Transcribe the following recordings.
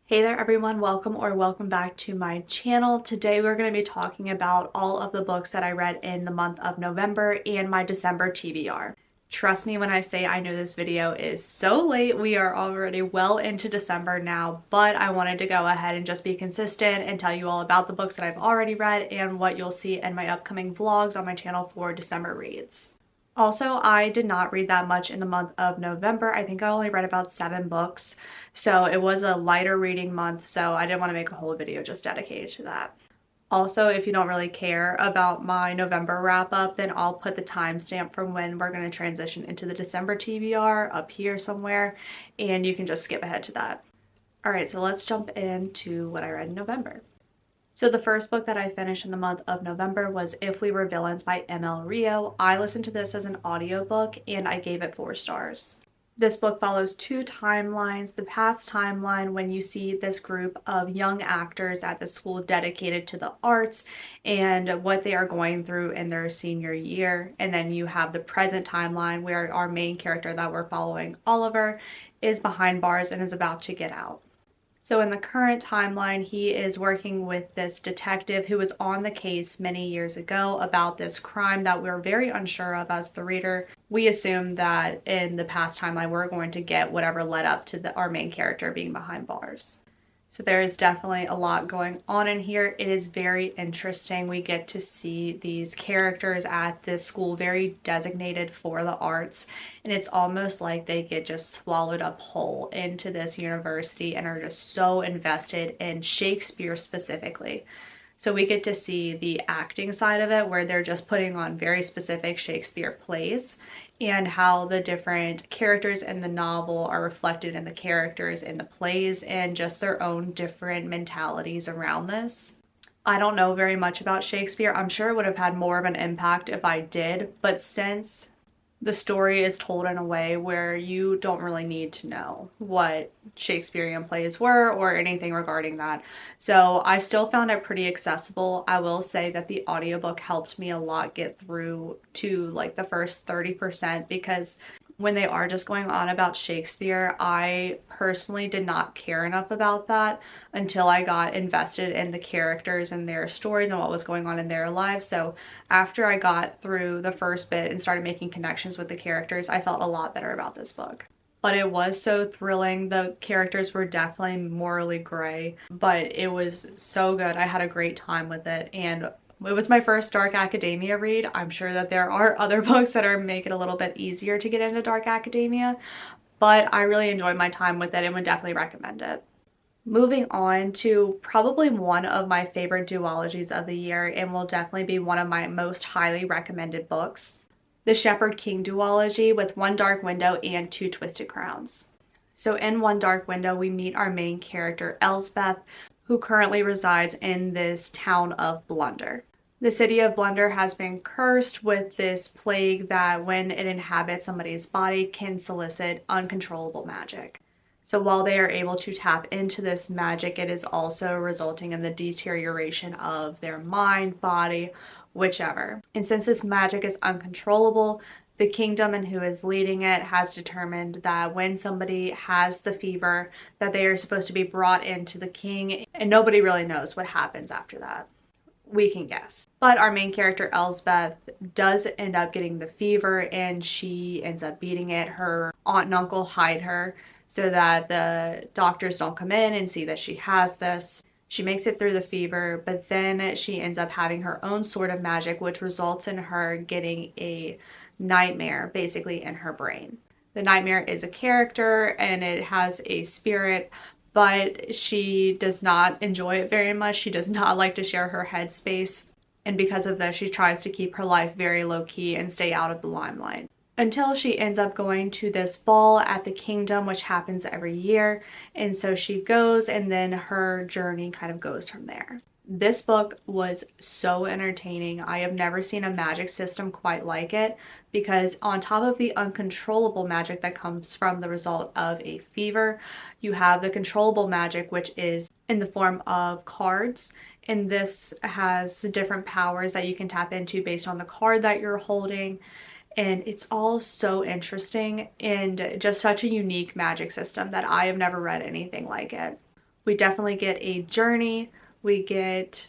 Hey there everyone, welcome back to my channel. Today we're going to be talking about all of the books that I read in the month of November and my December TBR. Trust me when I say I know this video is so late. We are already well into December now, but I wanted to go ahead and just be consistent and tell you all about the books that I've already read and what you'll see in my upcoming vlogs on my channel for December reads. Also, I did not read that much in the month of November. I think I only read about 7 books, so it was a lighter reading month, so I didn't want to make a whole video just dedicated to that. Also, if you don't really care about my November wrap up, then I'll put the timestamp from when we're going to transition into the December TBR up here somewhere, and you can just skip ahead to that. Alright, so let's jump into what I read in November. So the first book that I finished in the month of November was If We Were Villains by M.L. Rio. I listened to this as an audiobook and I gave it 4 stars. This book follows 2 timelines. The past timeline when you see this group of young actors at the school dedicated to the arts and what they are going through in their senior year. And then you have the present timeline where our main character that we're following, Oliver, is behind bars and is about to get out. So in the current timeline, he is working with this detective who was on the case many years ago about this crime that we're very unsure of as the reader. We assume that in the past timeline, we're going to get whatever led up to our main character being behind bars. So there is definitely a lot going on in here. It is very interesting. We get to see these characters at this school very designated for the arts, and it's almost like they get just swallowed up whole into this university and are just so invested in Shakespeare specifically. So we get to see the acting side of it where they're just putting on very specific Shakespeare plays and how the different characters in the novel are reflected in the characters in the plays and just their own different mentalities around this. I don't know very much about Shakespeare. I'm sure it would have had more of an impact if I did, but since the story is told in a way where you don't really need to know what Shakespearean plays were or anything regarding that. So I still found it pretty accessible. I will say that the audiobook helped me a lot get through to like the first 30% because when they are just going on about Shakespeare, I personally did not care enough about that until I got invested in the characters and their stories and what was going on in their lives. So after I got through the first bit and started making connections with the characters, I felt a lot better about this book. But it was so thrilling. The characters were definitely morally gray, but it was so good. I had a great time with it, and it was my first dark academia read. I'm sure that there are other books that make it a little bit easier to get into dark academia, but I really enjoyed my time with it and would definitely recommend it. Moving on to probably one of my favorite duologies of the year and will definitely be one of my most highly recommended books, the Shepherd King duology with One Dark Window and Two Twisted Crowns. So in One Dark Window, we meet our main character, Elsbeth, who currently resides in this town of Blunder. The city of Blunder has been cursed with this plague that when it inhabits somebody's body can solicit uncontrollable magic. So while they are able to tap into this magic, it is also resulting in the deterioration of their mind, body, whichever. And since this magic is uncontrollable, the kingdom and who is leading it has determined that when somebody has the fever, that they are supposed to be brought into the king, and nobody really knows what happens after that. We can guess. But our main character, Elsbeth, does end up getting the fever and she ends up beating it. Her aunt and uncle hide her so that the doctors don't come in and see that she has this. She makes it through the fever, but then she ends up having her own sort of magic, which results in her getting a nightmare basically in her brain. The nightmare is a character and it has a spirit, but she does not enjoy it very much. She does not like to share her headspace, and because of this, she tries to keep her life very low-key and stay out of the limelight. Until she ends up going to this ball at the kingdom, which happens every year, and so she goes, and then her journey kind of goes from there. This book was so entertaining. I have never seen a magic system quite like it because on top of the uncontrollable magic that comes from the result of a fever, you have the controllable magic, which is in the form of cards. And this has different powers that you can tap into based on the card that you're holding. And it's all so interesting and just such a unique magic system that I have never read anything like it. We definitely get a journey. We get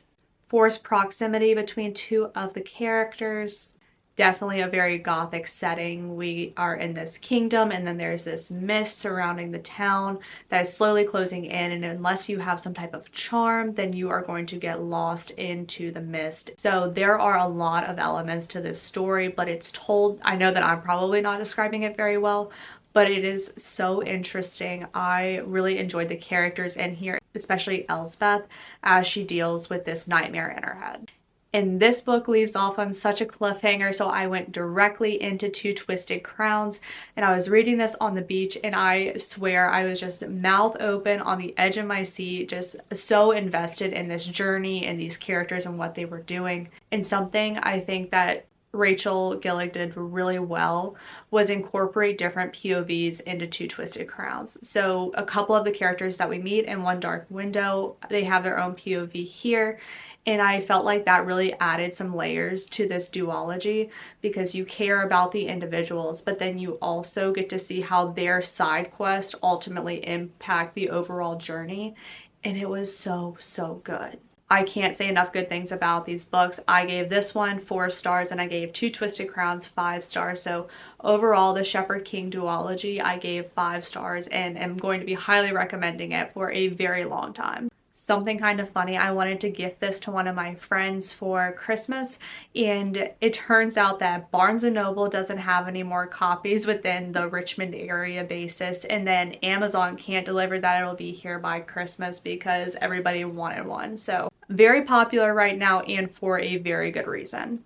forced proximity between two of the characters. Definitely a very gothic setting. We are in this kingdom, and then there's this mist surrounding the town that is slowly closing in, and unless you have some type of charm, then you are going to get lost into the mist. So there are a lot of elements to this story, but it's told, I know that I'm probably not describing it very well, but it is so interesting. I really enjoyed the characters in here, especially Elsbeth, as she deals with this nightmare in her head. And this book leaves off on such a cliffhanger, so I went directly into Two Twisted Crowns, and I was reading this on the beach, and I swear I was just mouth open on the edge of my seat, just so invested in this journey and these characters and what they were doing. And something I think that Rachel Gillig did really well was incorporate different POVs into Two Twisted Crowns. So a couple of the characters that we meet in One Dark Window, they have their own POV here. And I felt like that really added some layers to this duology because you care about the individuals, but then you also get to see how their side quests ultimately impact the overall journey. And it was so, so good. I can't say enough good things about these books. I gave this one 4 stars and I gave Two Twisted Crowns 5 stars. So overall, the Shepherd King duology, I gave 5 stars and am going to be highly recommending it for a very long time. Something kind of funny, I wanted to gift this to one of my friends for Christmas, and it turns out that Barnes & Noble doesn't have any more copies within the Richmond area basis, and then Amazon can't deliver that it'll be here by Christmas because everybody wanted one. So very popular right now and for a very good reason.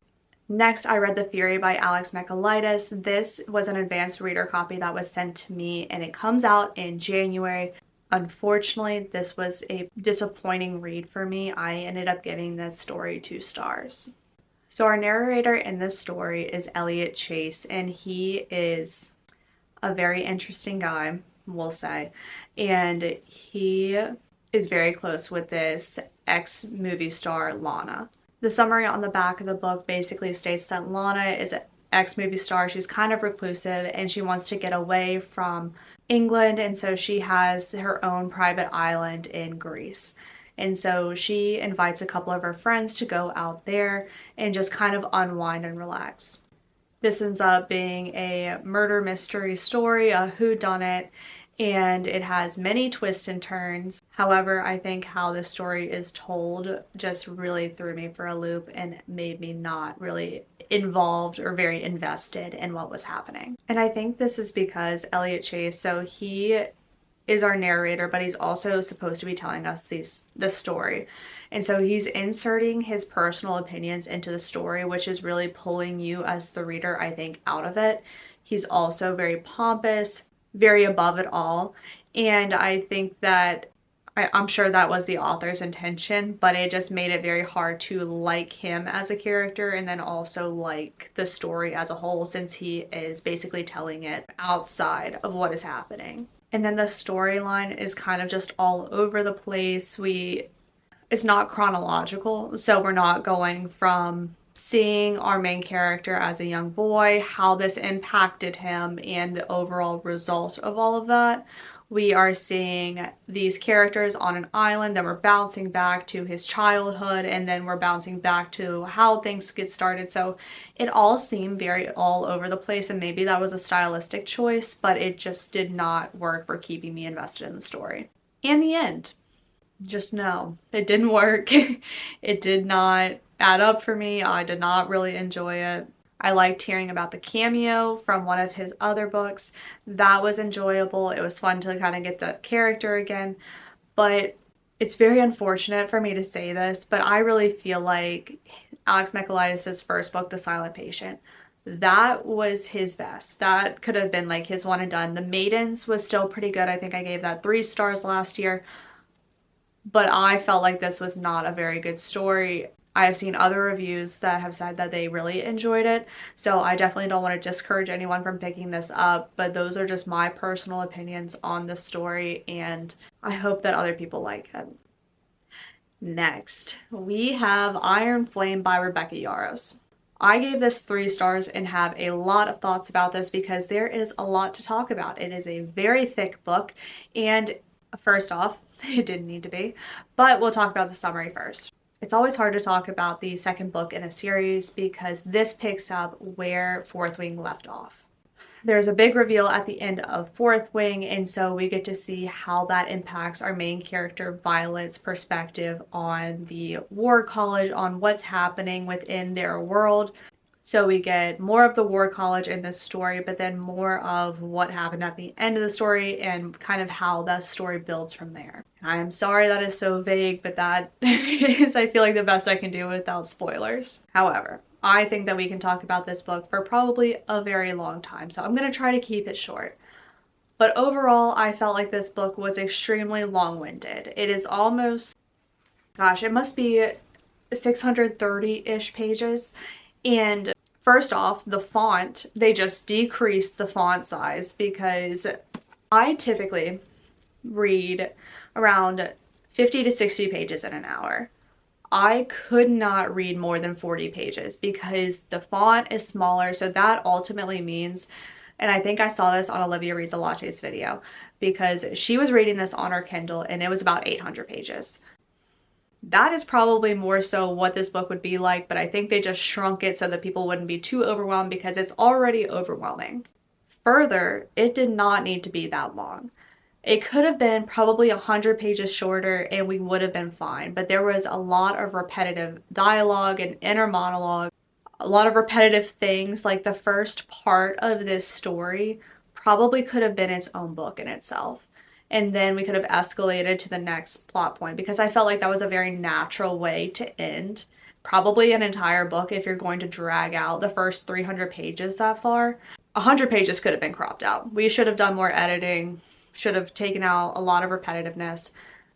Next, I read The Fury by Alex Michaelides. This was an advanced reader copy that was sent to me, and it comes out in January. Unfortunately, this was a disappointing read for me. I ended up giving this story 2 stars. So our narrator in this story is Elliot Chase, and he is a very interesting guy, we'll say. And he is very close with this ex-movie star, Lana. The summary on the back of the book basically states that Lana is an ex-movie star. She's kind of reclusive and she wants to get away from England, and so she has her own private island in Greece. And so she invites a couple of her friends to go out there and just kind of unwind and relax. This ends up being a murder mystery story, a whodunit, and it has many twists and turns. However, I think how this story is told just really threw me for a loop and made me not really involved or very invested in what was happening. And I think this is because Elliot Chase, so he is our narrator, but he's also supposed to be telling us the story. And so he's inserting his personal opinions into the story, which is really pulling you as the reader, I think, out of it. He's also very pompous, very above it all. And I think that I'm sure that was the author's intention, but it just made it very hard to like him as a character and then also like the story as a whole, since he is basically telling it outside of what is happening. And then the storyline is kind of just all over the place. It's not chronological, so we're not going from seeing our main character as a young boy, how this impacted him, and the overall result of all of that. We are seeing these characters on an island, then we're bouncing back to his childhood, and then we're bouncing back to how things get started. So it all seemed very all over the place, and maybe that was a stylistic choice, but it just did not work for keeping me invested in the story. And the end. Just no, it didn't work. It did not add up for me. I did not really enjoy it. I liked hearing about the cameo from one of his other books. That was enjoyable. It was fun to kind of get the character again, but it's very unfortunate for me to say this, but I really feel like Alex Michaelides' first book, The Silent Patient, that was his best. That could have been like his one and done. The Maidens was still pretty good. I think I gave that 3 stars last year, but I felt like this was not a very good story. I have seen other reviews that have said that they really enjoyed it, so I definitely don't want to discourage anyone from picking this up, but those are just my personal opinions on the story, and I hope that other people like it. Next, we have Iron Flame by Rebecca Yarros. I gave this 3 stars and have a lot of thoughts about this because there is a lot to talk about. It is a very thick book, and first off, It didn't need to be, but we'll talk about the summary first. It's always hard to talk about the second book in a series because this picks up where Fourth Wing left off. There's a big reveal at the end of Fourth Wing, and so we get to see how that impacts our main character Violet's perspective on the War College, on what's happening within their world. So we get more of the War College in this story, but then more of what happened at the end of the story and kind of how that story builds from there. I am sorry that is so vague, but that is, I feel like, the best I can do without spoilers. However, I think that we can talk about this book for probably a very long time, so I'm going to try to keep it short. But overall, I felt like this book was extremely long-winded. It is almost, gosh, it must be 630-ish pages. And first off, the font, they just decreased the font size because I typically read around 50 to 60 pages in an hour. I could not read more than 40 pages because the font is smaller. So that ultimately means, and I think I saw this on Olivia Reads a Latte's video, because she was reading this on her Kindle and it was about 800 pages. That is probably more so what this book would be like, but I think they just shrunk it so that people wouldn't be too overwhelmed because it's already overwhelming. Further, it did not need to be that long. It could have been probably 100 pages shorter and we would have been fine, but there was a lot of repetitive dialogue and inner monologue, a lot of repetitive things. Like the first part of this story probably could have been its own book in itself. And then we could have escalated to the next plot point because I felt like that was a very natural way to end probably an entire book if you're going to drag out the first 300 pages that far. 100 pages could have been cropped out. We should have done more editing, should have taken out a lot of repetitiveness.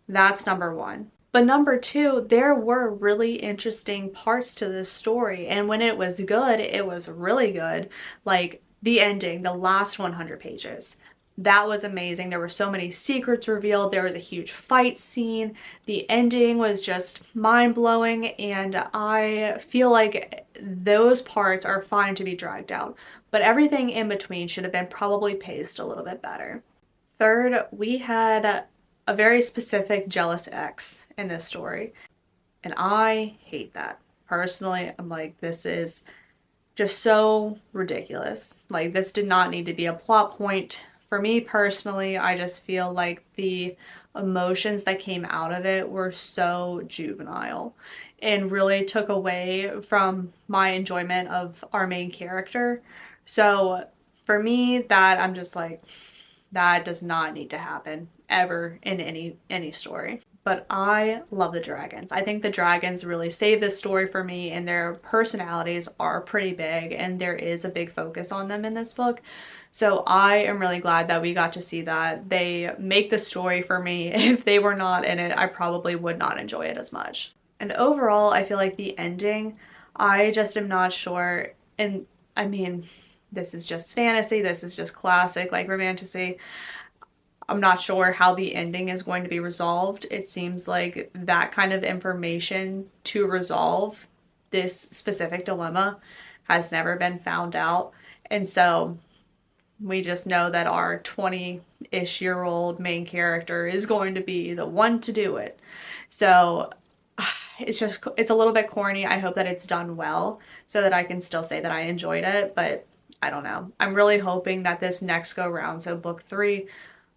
That's number one. But number two, there were really interesting parts to this story. And when it was good, it was really good. Like the ending, the last 100 pages. That was amazing. There were so many secrets revealed. There was a huge fight scene. The ending was just mind-blowing, and I feel like those parts are fine to be dragged out. But everything in between should have been probably paced a little bit better. Third, we had a very specific jealous ex in this story, and I hate that. Personally, I'm like, this is just so ridiculous. Like, this did not need to be a plot point. For me personally, I just feel like the emotions that came out of it were so juvenile and really took away from my enjoyment of our main character. So for me, that I'm just like, that does not need to happen ever in any story. But I love the dragons. I think the dragons really save this story for me, and their personalities are pretty big, and there is a big focus on them in this book. So I am really glad that we got to see that. They make the story for me. If they were not in it, I probably would not enjoy it as much. And overall, I feel like the ending, I just am not sure. And I mean, this is just fantasy. This is just classic, like, romantasy. I'm not sure how the ending is going to be resolved. It seems like that kind of information to resolve this specific dilemma has never been found out. And so we just know that our 20-ish year old main character is going to be the one to do it. So it's a little bit corny. I hope that it's done well so that I can still say that I enjoyed it, but I don't know. I'm really hoping that this next go round, so book 3,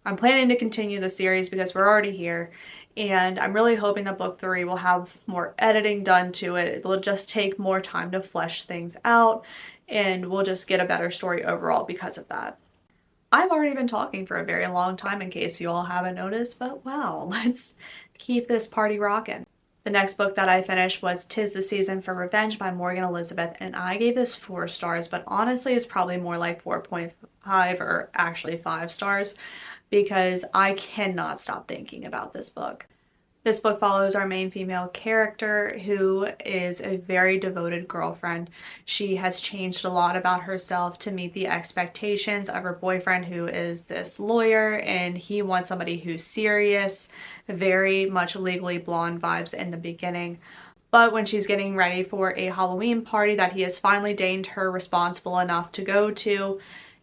I'm planning to continue the series because we're already here, and I'm really hoping that book 3 will have more editing done to it. It'll just take more time to flesh things out, and we'll just get a better story overall because of that. I've already been talking for a very long time in case you all haven't noticed, but wow, let's keep this party rocking. The next book that I finished was 'Tis the Season for Revenge by Morgan Elizabeth, and I gave this 4 stars, but honestly it's probably more like 4.5 or actually 5 stars because I cannot stop thinking about this book. This book follows our main female character, who is a very devoted girlfriend. She has changed a lot about herself to meet the expectations of her boyfriend, who is this lawyer, and he wants somebody who's serious, very much Legally Blonde vibes in the beginning. But when she's getting ready for a Halloween party that he has finally deigned her responsible enough to go to,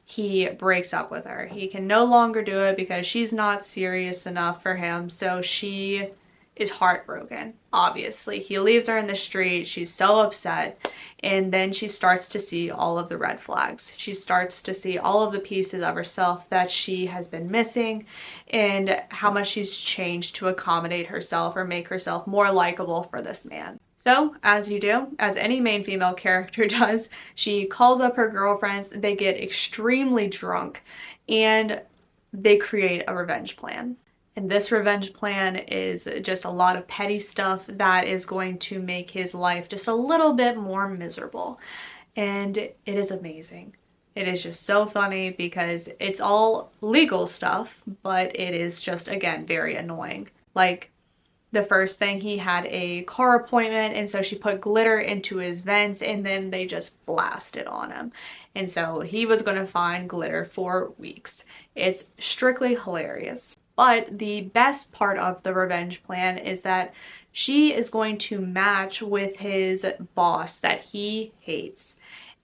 he breaks up with her. He can no longer do it because she's not serious enough for him. So she is heartbroken, obviously. He leaves her in the street. She's so upset. And then she starts to see all of the red flags. She starts to see all of the pieces of herself that she has been missing and how much she's changed to accommodate herself or make herself more likable for this man. So, as you do, as any main female character does, she calls up her girlfriends, they get extremely drunk, and they create a revenge plan. And this revenge plan is just a lot of petty stuff that is going to make his life just a little bit more miserable. And it is amazing. It is just so funny because it's all legal stuff, but it is just, again, very annoying. Like, the first thing, he had a car appointment, and so she put glitter into his vents, and then they just blasted on him. And so he was going to find glitter for weeks. It's strictly hilarious. But the best part of the revenge plan is that she is going to match with his boss that he hates.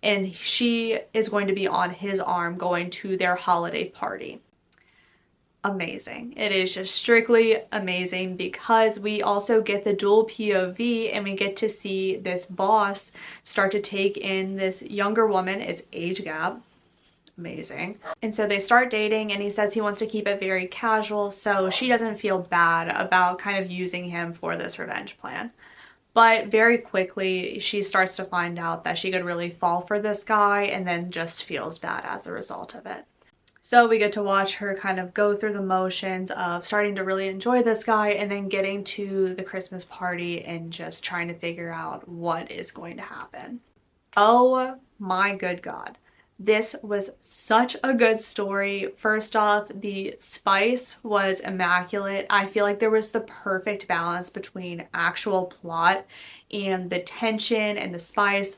And she is going to be on his arm going to their holiday party. Amazing. It is just strictly amazing because we also get the dual POV and we get to see this boss start to take in this younger woman. It's age gap. Amazing. And so they start dating, and he says he wants to keep it very casual, so she doesn't feel bad about kind of using him for this revenge plan. But very quickly, she starts to find out that she could really fall for this guy and then just feels bad as a result of it. So we get to watch her kind of go through the motions of starting to really enjoy this guy and then getting to the Christmas party and just trying to figure out what is going to happen. Oh my good God. This was such a good story. First off, the spice was immaculate. I feel like there was the perfect balance between actual plot and the tension and the spice.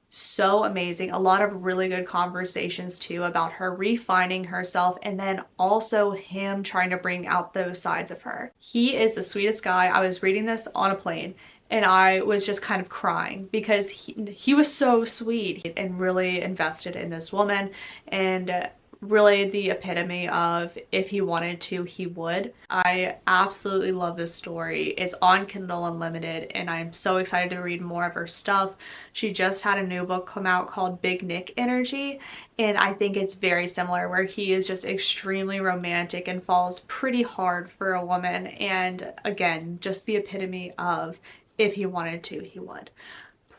So amazing. A lot of really good conversations too about her refining herself, and then also him trying to bring out those sides of her. He is the sweetest guy. I was reading this on a plane and I was just kind of crying because he was so sweet and really invested in this woman, and really the epitome of if he wanted to, he would. I absolutely love this story. It's on Kindle Unlimited and I'm so excited to read more of her stuff. She just had a new book come out called Big Nick Energy, and I think it's very similar, where he is just extremely romantic and falls pretty hard for a woman, and again, just the epitome of if he wanted to, he would.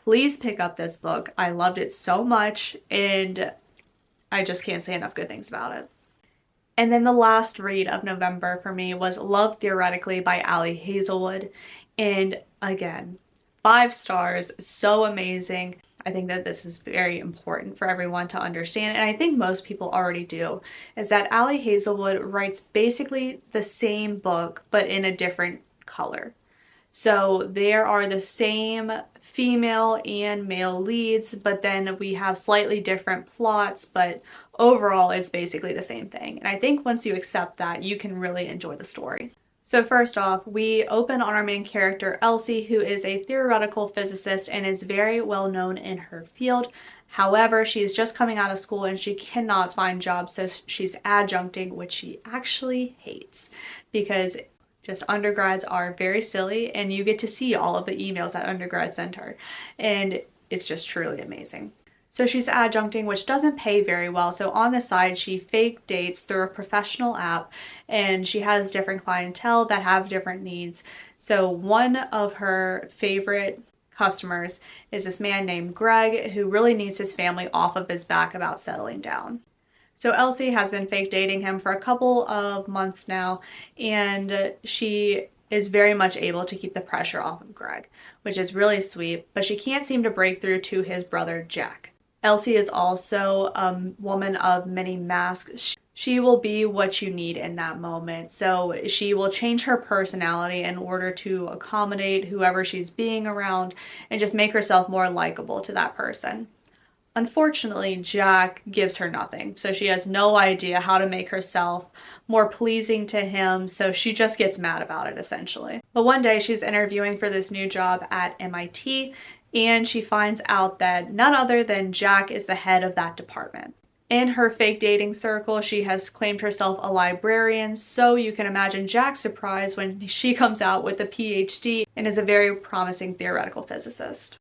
Please pick up this book. I loved it so much and I just can't say enough good things about it. And then the last read of November for me was Love Theoretically by Ali Hazelwood. And again, 5 stars, so amazing. I think that this is very important for everyone to understand, and I think most people already do, is that Ali Hazelwood writes basically the same book, but in a different color. So there are the same female and male leads, but then we have slightly different plots, but overall it's basically the same thing. And I think once you accept that, you can really enjoy the story. So first off, we open on our main character, Elsie, who is a theoretical physicist and is very well known in her field. However, she is just coming out of school and she cannot find jobs, so she's adjuncting, which she actually hates because just undergrads are very silly and you get to see all of the emails that undergrads send her, and it's just truly amazing. So she's adjuncting, which doesn't pay very well. So on the side, she fake dates through a professional app, and she has different clientele that have different needs. So one of her favorite customers is this man named Greg, who really needs his family off of his back about settling down. So Elsie has been fake dating him for a couple of months now, and she is very much able to keep the pressure off of Greg, which is really sweet, but she can't seem to break through to his brother Jack. Elsie is also a woman of many masks. She will be what you need in that moment. So she will change her personality in order to accommodate whoever she's being around and just make herself more likable to that person. Unfortunately, Jack gives her nothing, so she has no idea how to make herself more pleasing to him, so she just gets mad about it essentially. But one day she's interviewing for this new job at MIT, and she finds out that none other than Jack is the head of that department. In her fake dating circle, she has claimed herself a librarian, so you can imagine Jack's surprise when she comes out with a PhD and is a very promising theoretical physicist.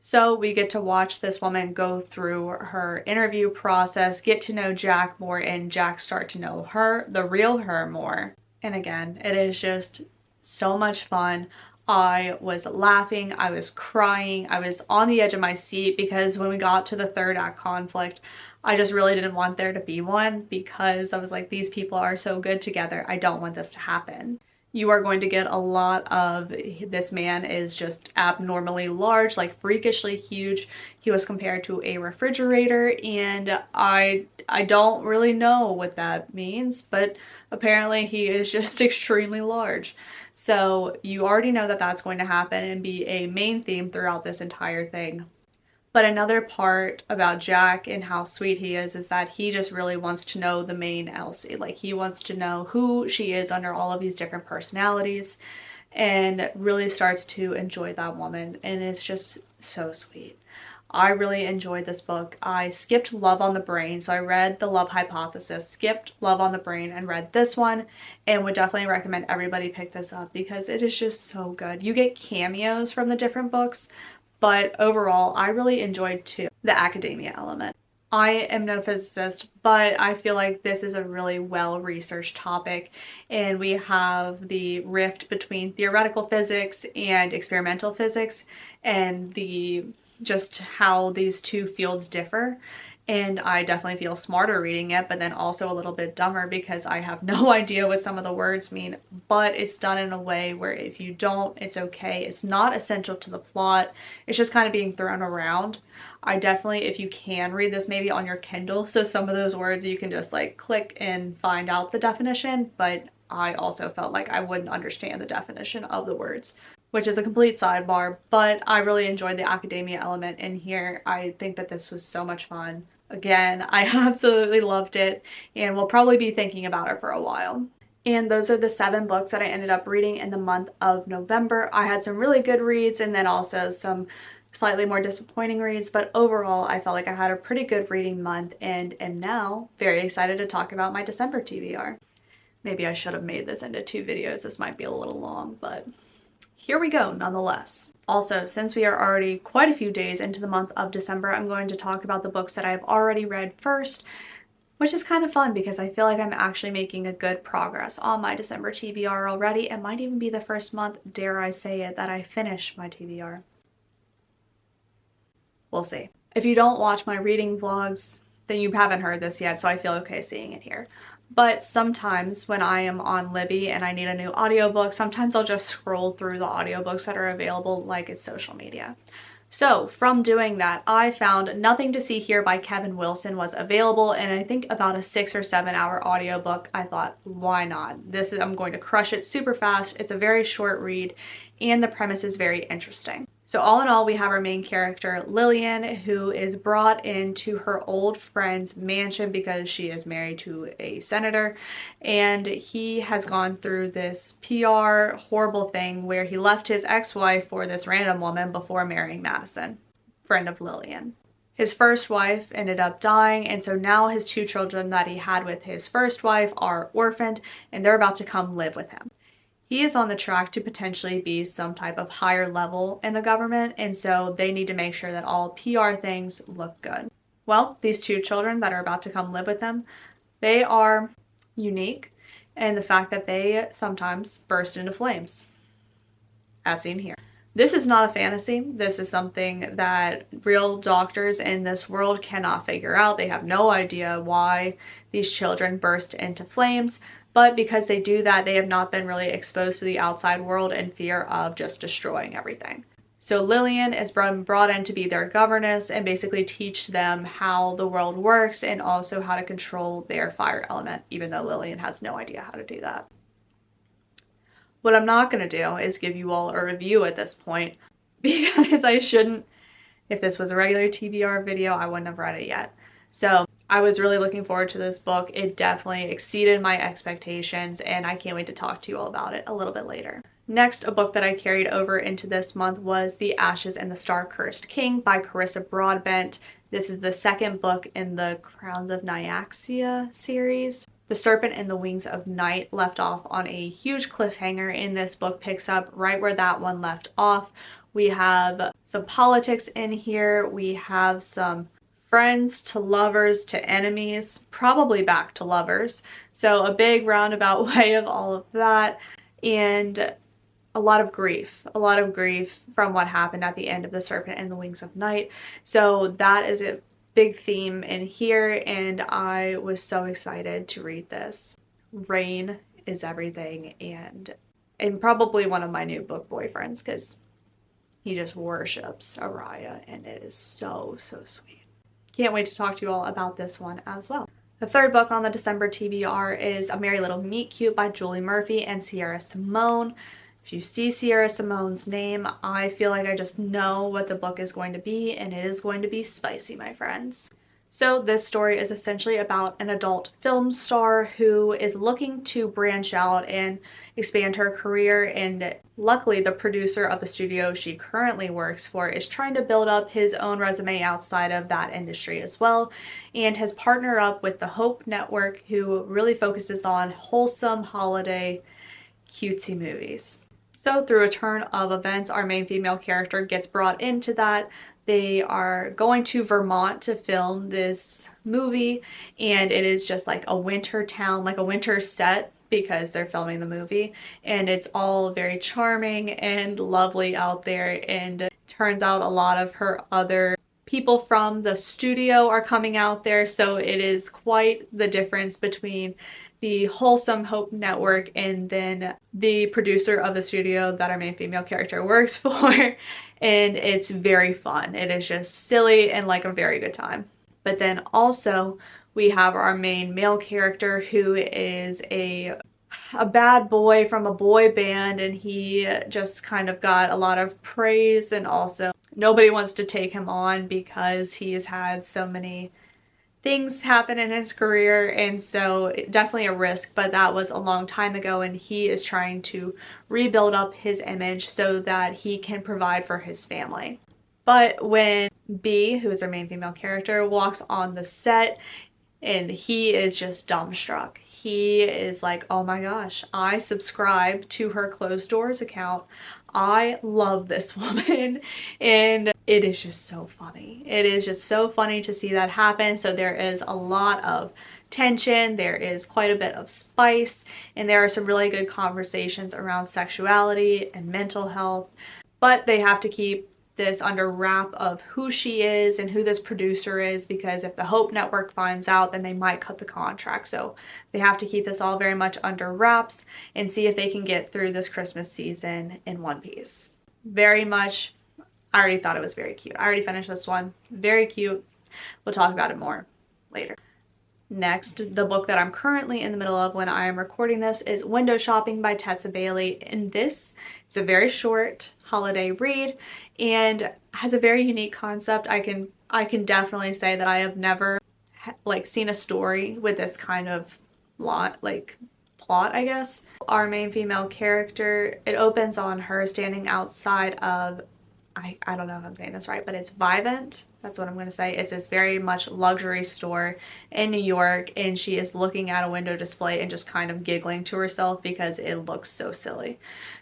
So we get to watch this woman go through her interview process, get to know Jack more, and Jack start to know her, the real her, more. And again, it is just so much fun. I was laughing, I was crying, I was on the edge of my seat because when we got to the third act conflict, I just really didn't want there to be one because I was like, these people are so good together. I don't want this to happen. You are going to get a lot of this man is just abnormally large, like freakishly huge. He was compared to a refrigerator, and I don't really know what that means, but apparently he is just extremely large. So you already know that that's going to happen and be a main theme throughout this entire thing. But another part about Jack and how sweet he is that he just really wants to know the main Elsie. Like, he wants to know who she is under all of these different personalities and really starts to enjoy that woman. And it's just so sweet. I really enjoyed this book. I skipped Love on the Brain. So I read The Love Hypothesis, skipped Love on the Brain, and read this one, and would definitely recommend everybody pick this up because it is just so good. You get cameos from the different books, but overall, I really enjoyed too the academia element. I am no physicist, but I feel like this is a really well-researched topic, and we have the rift between theoretical physics and experimental physics and just how these two fields differ. And I definitely feel smarter reading it, but then also a little bit dumber because I have no idea what some of the words mean, but it's done in a way where if you don't, it's okay. It's not essential to the plot. It's just kind of being thrown around. I definitely, if you can, read this maybe on your Kindle, so some of those words you can just like click and find out the definition, but I also felt like I wouldn't understand the definition of the words, which is a complete sidebar, but I really enjoyed the academia element in here. I think that this was so much fun. Again, I absolutely loved it and will probably be thinking about it for a while. And those are the 7 books that I ended up reading in the month of November. I had some really good reads and then also some slightly more disappointing reads, but overall I felt like I had a pretty good reading month and am now very excited to talk about my December TBR. Maybe I should have made this into 2 videos. This might be a little long, but here we go nonetheless. Also, since we are already quite a few days into the month of December, I'm going to talk about the books that I've already read first, which is kind of fun because I feel like I'm actually making a good progress on my December TBR already. It might even be the first month, dare I say it, that I finish my TBR. We'll see. If you don't watch my reading vlogs, then you haven't heard this yet, so I feel okay seeing it here. But sometimes when I am on Libby and I need a new audiobook, sometimes I'll just scroll through the audiobooks that are available like it's social media. So from doing that, I found Nothing to See Here by Kevin Wilson was available, and I think about a 6 or 7 hour audiobook. I thought, why not? I'm going to crush it super fast. It's a very short read and the premise is very interesting. So all in all, we have our main character, Lillian, who is brought into her old friend's mansion because she is married to a senator, and he has gone through this PR horrible thing where he left his ex-wife for this random woman before marrying Madison, friend of Lillian. His first wife ended up dying, and so now his 2 children that he had with his first wife are orphaned, and they're about to come live with him. He is on the track to potentially be some type of higher level in the government, and so they need to make sure that all PR things look good. Well, these 2 children that are about to come live with them, they are unique in the fact that they sometimes burst into flames, as seen here. This is not a fantasy. This is something that real doctors in this world cannot figure out. They have no idea why these children burst into flames. But because they do that, they have not been really exposed to the outside world in fear of just destroying everything. So Lillian is brought in to be their governess and basically teach them how the world works and also how to control their fire element, even though Lillian has no idea how to do that. What I'm not going to do is give you all a review at this point because I shouldn't. If this was a regular TBR video, I wouldn't have read it yet. So I was really looking forward to this book. It definitely exceeded my expectations, and I can't wait to talk to you all about it a little bit later. Next, a book that I carried over into this month was The Ashes and the Star-Cursed King by Carissa Broadbent. This is the second book in the Crowns of Nyaxia series. The Serpent and the Wings of Night left off on a huge cliffhanger, and this book picks up right where that one left off. We have some politics in here. We have some friends to lovers to enemies, probably back to lovers. So a big roundabout way of all of that. And a lot of grief from what happened at the end of The Serpent and the Wings of Night. So that is a big theme in here, and I was so excited to read this. Rain is everything, and probably one of my new book boyfriends, because he just worships Araya, and it is so sweet. Can't wait to talk to you all about this one as well. The third book on the December TBR is A Merry Little Meet Cute by Julie Murphy and Sierra Simone. If you see Sierra Simone's name, I feel like I just know what the book is going to be, and it is going to be spicy, my friends. So this story is essentially about an adult film star who is looking to branch out and expand her career, and luckily the producer of the studio she currently works for is trying to build up his own resume outside of that industry as well, and has partnered up with the Hope Network, who really focuses on wholesome holiday cutesy movies. So through a turn of events, our main female character gets brought into that. They are going to Vermont to film this movie, and it is just like a winter town, like a winter set, because they're filming the movie, and it's all very charming and lovely out there. And it turns out a lot of her other people from the studio are coming out there, so it is quite the difference between the wholesome Hope Network and then the producer of the studio that our main female character works for. And it's very fun. It is just silly and like a very good time. But then also we have our main male character, who is a bad boy from a boy band, and he just kind of got a lot of praise, and also nobody wants to take him on because he has had so many things happen in his career, and so definitely a risk, but that was a long time ago, and he is trying to rebuild up his image so that he can provide for his family. But when B, who is our main female character, walks on the set, and he is just dumbstruck. He is like, oh my gosh, I subscribe to her closed doors account. I love this woman. And it is just so funny. It is just so funny to see that happen. So there is a lot of tension, there is quite a bit of spice, and there are some really good conversations around sexuality and mental health. But they have to keep this under wrap of who she is and who this producer is, because if the Hope Network finds out, then they might cut the contract. So they have to keep this all very much under wraps and see if they can get through this Christmas season in one piece. Very much, I already thought it was very cute. I already finished this one. Very cute. We'll talk about it more later. Next, the book that I'm currently in the middle of when I am recording this is Window Shopping by Tessa Bailey. And this is a very short holiday read and has a very unique concept. I can definitely say that I have never seen a story with this kind of plot, I guess. Our main female character, it opens on her standing outside of, I don't know if I'm saying this right, but it's Vivint. That's what I'm going to say. It's this very much luxury store in New York, and she is looking at a window display and just kind of giggling to herself because it looks so silly.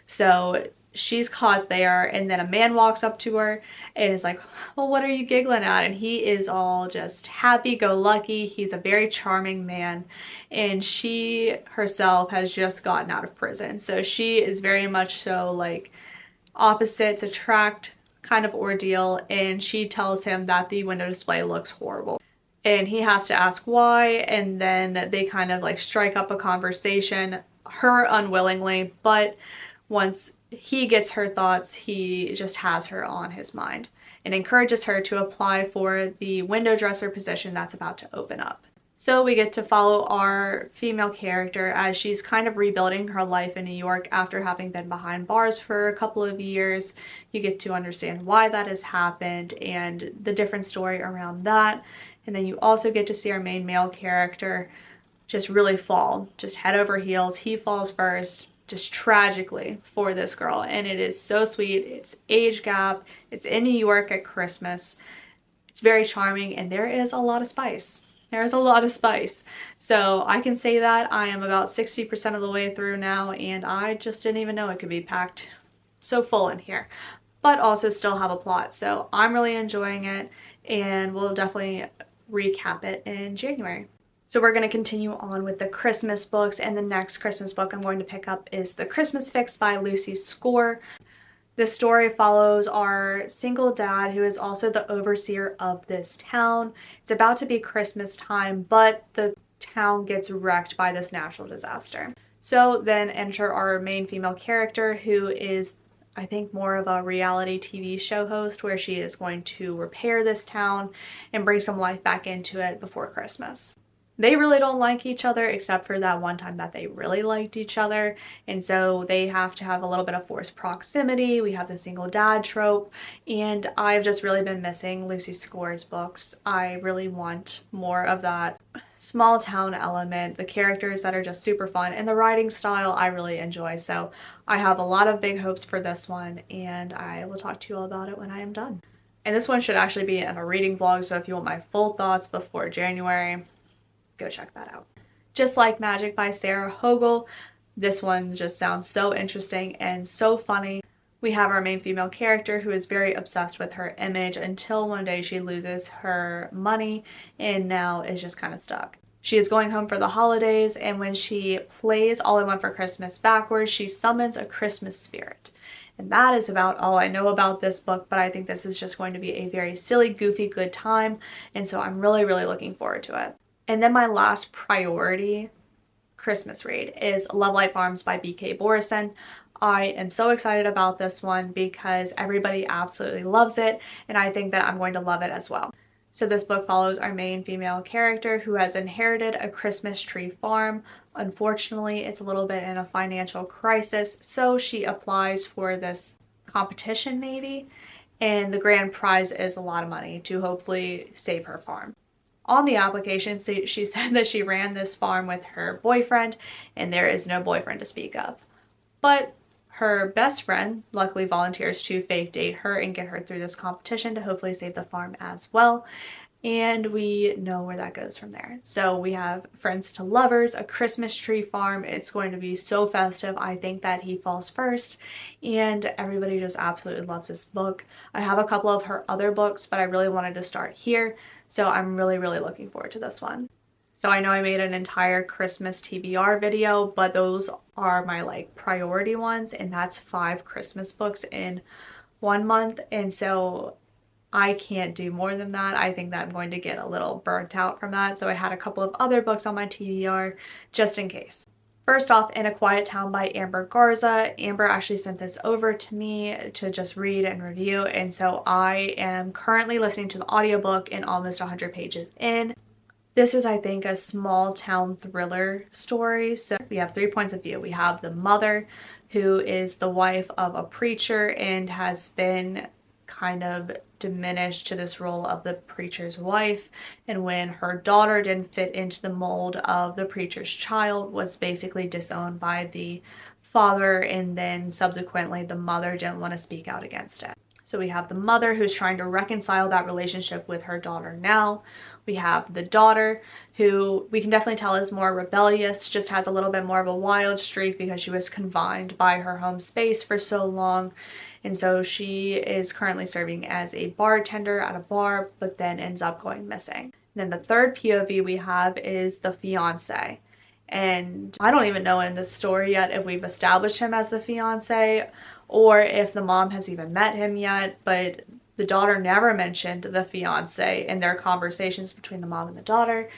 So she's caught there, and then a man walks up to her and is like, well, what are you giggling at? And he is all just happy-go-lucky. He's a very charming man, and she herself has just gotten out of prison. So she is very much so like opposites attract kind of ordeal, and she tells him that the window display looks horrible. And he has to ask why, and then they kind of like strike up a conversation, her unwillingly, but once he gets her thoughts, he just has her on his mind and encourages her to apply for the window dresser position that's about to open up. So we get to follow our female character as she's kind of rebuilding her life in New York after having been behind bars for a couple of years. You get to understand why that has happened and the different story around that. And then you also get to see our main male character just really fall, just head over heels. He falls first, just tragically, for this girl. And it is so sweet. It's age gap. It's in New York at Christmas. It's very charming and there is a lot of spice. There's a lot of spice. So I can say that I am about 60% of the way through now and I just didn't even know it could be packed so full in here, but also still have a plot. So I'm really enjoying it and we'll definitely recap it in January. So we're going to continue on with the Christmas books, and the next Christmas book I'm going to pick up is The Christmas Fix by Lucy Score. This story follows our single dad who is also the overseer of this town. It's about to be Christmas time, but the town gets wrecked by this natural disaster. So then enter our main female character, who is, I think, more of a reality TV show host, where she is going to repair this town and bring some life back into it before Christmas. They really don't like each other, except for that one time that they really liked each other, and so they have to have a little bit of forced proximity. We have the single dad trope, and I've just really been missing Lucy Score's books. I really want more of that small town element, the characters that are just super fun, and the writing style I really enjoy. So I have a lot of big hopes for this one, and I will talk to you all about it when I am done. And this one should actually be in a reading vlog, so if you want my full thoughts before January, go check that out. Just Like Magic by Sarah Hogel. This one just sounds so interesting and so funny. We have our main female character who is very obsessed with her image until one day she loses her money and now is just kind of stuck. She is going home for the holidays, and when she plays All I Want for Christmas backwards, she summons a Christmas spirit. And that is about all I know about this book, but I think this is just going to be a very silly, goofy, good time, and so I'm really, really looking forward to it. And then my last priority Christmas read is Love Light Farms by B.K. Borison. I am so excited about this one because everybody absolutely loves it, and I think that I'm going to love it as well. So this book follows our main female character who has inherited a Christmas tree farm. Unfortunately, it's a little bit in a financial crisis, so she applies for this competition maybe, and the grand prize is a lot of money to hopefully save her farm. On the application, she said that she ran this farm with her boyfriend, and there is no boyfriend to speak of. But her best friend luckily volunteers to fake date her and get her through this competition to hopefully save the farm as well. And we know where that goes from there. So we have friends to lovers, a Christmas tree farm. It's going to be so festive. I think that he falls first, and everybody just absolutely loves this book. I have a couple of her other books, but I really wanted to start here. So I'm really, really looking forward to this one. So I know I made an entire Christmas TBR video, but those are my priority ones, and that's 5 Christmas books in 1 month. And so I can't do more than that. I think that I'm going to get a little burnt out from that. So I had a couple of other books on my TBR just in case. First off, In a Quiet Town by Amber Garza. Amber actually sent this over to me to just read and review, and so I am currently listening to the audiobook and almost 100 pages in. This is, I think, a small town thriller story. So we have 3 points of view. We have the mother, who is the wife of a preacher and has been kind of diminished to this role of the preacher's wife, and when her daughter didn't fit into the mold of the preacher's child, was basically disowned by the father, and then subsequently the mother didn't want to speak out against it. So we have the mother who's trying to reconcile that relationship with her daughter now. We have the daughter, who we can definitely tell is more rebellious, just has a little bit more of a wild streak because she was confined by her home space for so long. And so she is currently serving as a bartender at a bar, but then ends up going missing. And then the third POV we have is the fiance. And I don't even know in this story yet if we've established him as the fiance or if the mom has even met him yet, but the daughter never mentioned the fiance in their conversations between the mom and the daughter.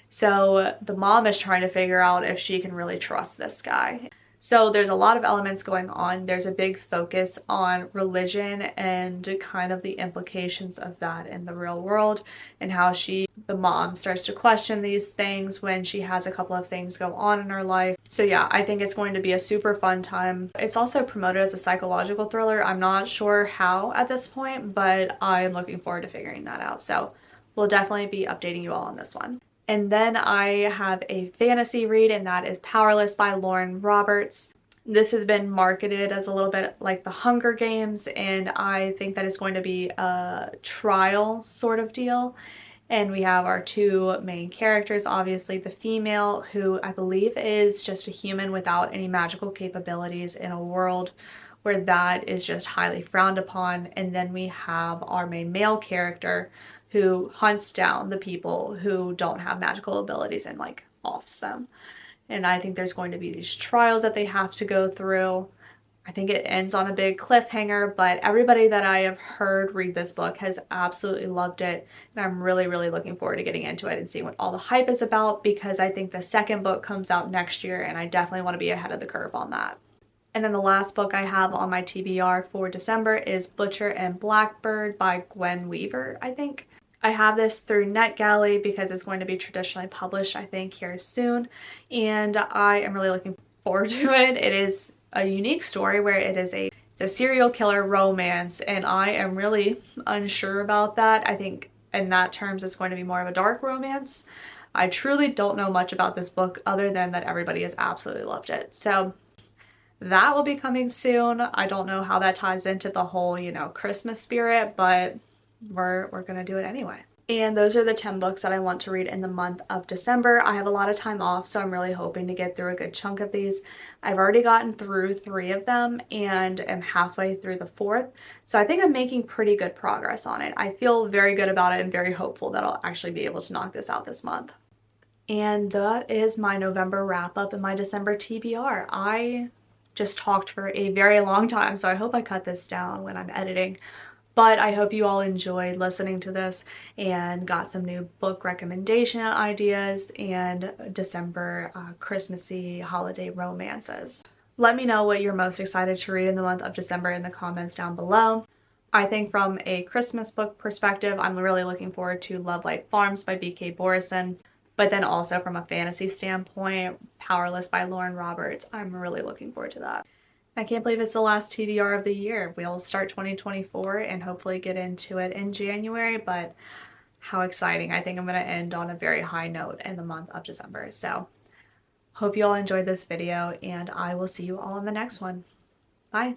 So the mom is trying to figure out if she can really trust this guy. So there's a lot of elements going on. There's a big focus on religion and kind of the implications of that in the real world, and how the mom starts to question these things when she has a couple of things go on in her life. So yeah, I think it's going to be a super fun time. It's also promoted as a psychological thriller. I'm not sure how at this point, but I'm looking forward to figuring that out. So we'll definitely be updating you all on this one. And then I have a fantasy read, and that is Powerless by Lauren Roberts. This has been marketed as a little bit like the Hunger Games, and I think that it's going to be a trial sort of deal. And we have our two main characters, obviously the female, who I believe is just a human without any magical capabilities in a world where that is just highly frowned upon. And then we have our main male character who hunts down the people who don't have magical abilities and like offs them. And I think there's going to be these trials that they have to go through. I think it ends on a big cliffhanger, but everybody that I have heard read this book has absolutely loved it. And I'm really, really looking forward to getting into it and seeing what all the hype is about, because I think the second book comes out next year and I definitely want to be ahead of the curve on that. And then the last book I have on my TBR for December is Butcher and Blackbird by Gwen Weaver, I think. I have this through NetGalley because it's going to be traditionally published, I think, here soon. And I am really looking forward to it. It is a unique story where it's a serial killer romance, and I am really unsure about that. I think in that terms it's going to be more of a dark romance. I truly don't know much about this book other than that everybody has absolutely loved it. So that will be coming soon. I don't know how that ties into the whole, Christmas spirit, but we're gonna do it anyway. And those are the 10 books that I want to read in the month of December. I have a lot of time off, so I'm really hoping to get through a good chunk of these. I've already gotten through 3 of them and am halfway through the 4th. So I think I'm making pretty good progress on it. I feel very good about it and very hopeful that I'll actually be able to knock this out this month. And that is my November wrap up and my December TBR. I just talked for a very long time, so I hope I cut this down when I'm editing. But I hope you all enjoyed listening to this and got some new book recommendation ideas and December Christmassy holiday romances. Let me know what you're most excited to read in the month of December in the comments down below. I think from a Christmas book perspective, I'm really looking forward to Love Light Farms by B.K. Borison. But then also from a fantasy standpoint, Powerless by Lauren Roberts. I'm really looking forward to that. I can't believe it's the last TBR of the year. We'll start 2024 and hopefully get into it in January, but how exciting. I think I'm going to end on a very high note in the month of December. So hope you all enjoyed this video, and I will see you all in the next one. Bye.